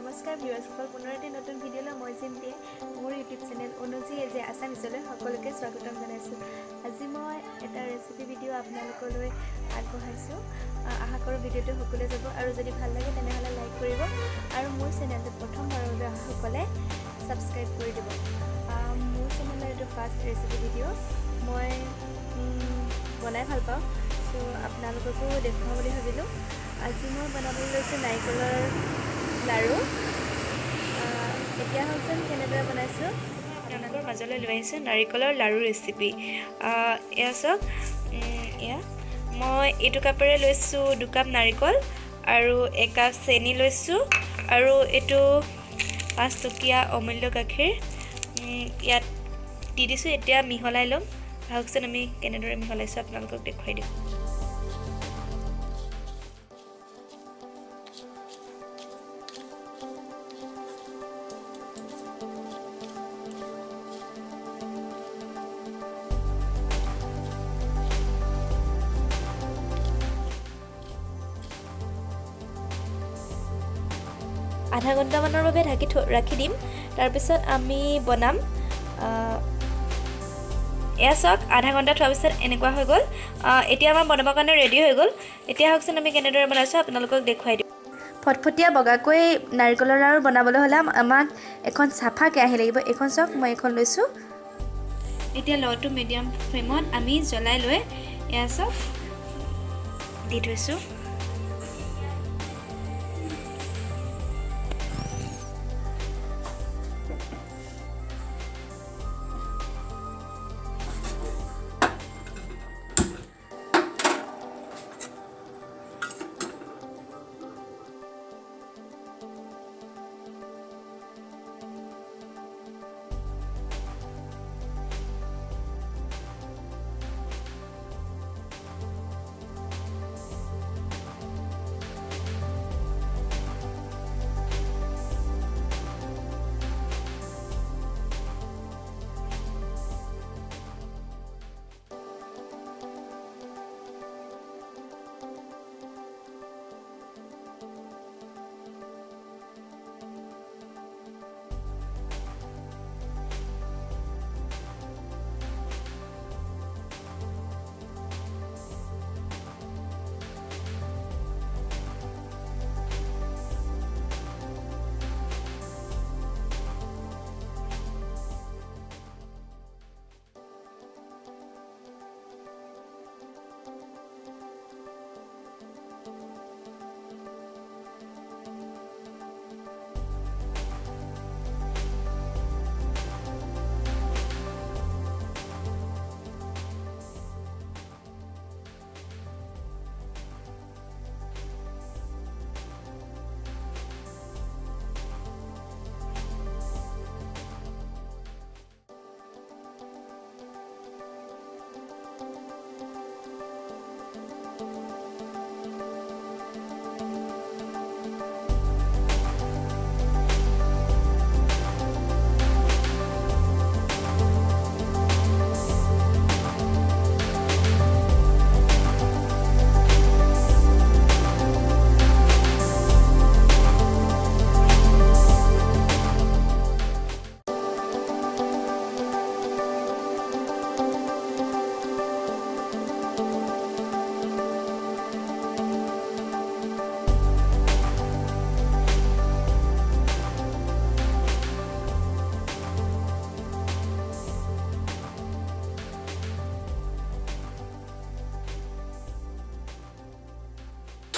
নমস্কাৰ ভিউৱাৰ্ছসকল, পুনৰ এটি নতুন ভিডিঅ'লৈ মই জিন্তিয়ে মোৰ ইউটিউব চেনেল অনুজি এজে আছামিছলৈ সকলোকে স্বাগতম জনাইছোঁ। আজি মই এটা ৰেচিপি ভিডিঅ' আপোনালোকলৈ আগবঢ়াইছোঁ। আশা কৰোঁ ভিডিঅ'টো সকলোৱে যাব আৰু যদি ভাল লাগে তেনেহ'লে লাইক কৰিব আৰু মোৰ চেনেলটো প্ৰথমবাৰৰ বাবে অহাসকলে ছাবস্ক্ৰাইব কৰি দিব। মোৰ চেনেলৰ এইটো ফাৰ্ষ্ট ৰেচিপি ভিডিঅ' মই বনাই ভাল পাওঁ, চ' আপোনালোককো দেখুৱাম বুলি ভাবিলোঁ। আজি মই বনাবলৈ লৈছোঁ নাৰিকলৰ লাড়ু। এতিয়া হওকচোন কেনেদৰে বনাইছোঁ আপোনালোকৰ মাজলৈ লৈ আহিছোঁ নাৰিকলৰ লাড়ু ৰেচিপি। এয়া চাওক, এয়া মই এইটো কাপেৰে লৈছোঁ 2 কাপ নাৰিকল আৰু 1 কাপ চেনি লৈছোঁ আৰু এইটো 5 টকীয়া অমূল্য গাখীৰ ইয়াত দি দিছোঁ। এতিয়া মিহলাই ল'ম। আহকচোন আমি কেনেদৰে মিহলাইছোঁ আপোনালোকক দেখুৱাই দিম। আধা ঘণ্টামানৰ বাবে ৰাখি দিম, তাৰপিছত আমি বনাম। এয়া চাওক, আধা ঘণ্টা থোৱাৰ পিছত এনেকুৱা হৈ গ'ল। এতিয়া আমাৰ বনাবৰ কাৰণে ৰেডি হৈ গ'ল। এতিয়া আহকচোন আমি কেনেদৰে বনাইছোঁ আপোনালোকক দেখুৱাই দিম। ফটফটীয়া বগাকৈ নাৰিকলৰ লাড়ু বনাবলৈ হ'লে আমাক এখন চাফা কেৰাহী লাগিব। এইখন চাওক, মই এইখন লৈছোঁ। এতিয়া ল' টু মিডিয়াম ফ্লেমত আমি জ্বলাই লৈ এয়া চাওক দি থৈছোঁ।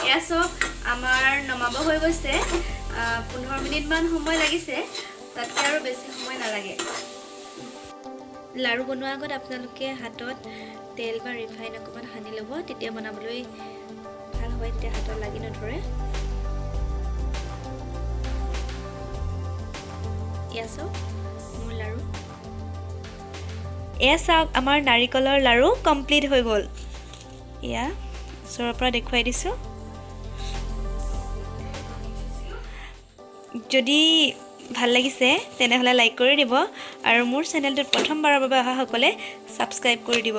এয়া চাওক, আমাৰ নমাব হৈ গৈছে। 15 মিনিটমান সময় লাগিছে, তাতকৈ আৰু বেছি সময় নালাগে। লাড়ু বনোৱাৰ আগত আপোনালোকে হাতত তেল বা ৰিফাইন অকণমান সানি ল'ব, তেতিয়া বনাবলৈ ভাল হয়, তেতিয়া হাতত লাগি নধৰে। এয়া চাওক মোৰ লাড়ু। এয়া চাওক, আমাৰ নাৰিকলৰ লাড়ু কমপ্লিট হৈ গ'ল। এয়া ওচৰৰ পৰা দেখুৱাই দিছোঁ। যদি ভাল লাগিছে তেনেহ'লে লাইক কৰি দিব আৰু মোৰ চেনেলটোত প্ৰথমবাৰৰ বাবে অহাসকলে ছাবস্ক্ৰাইব কৰি দিব।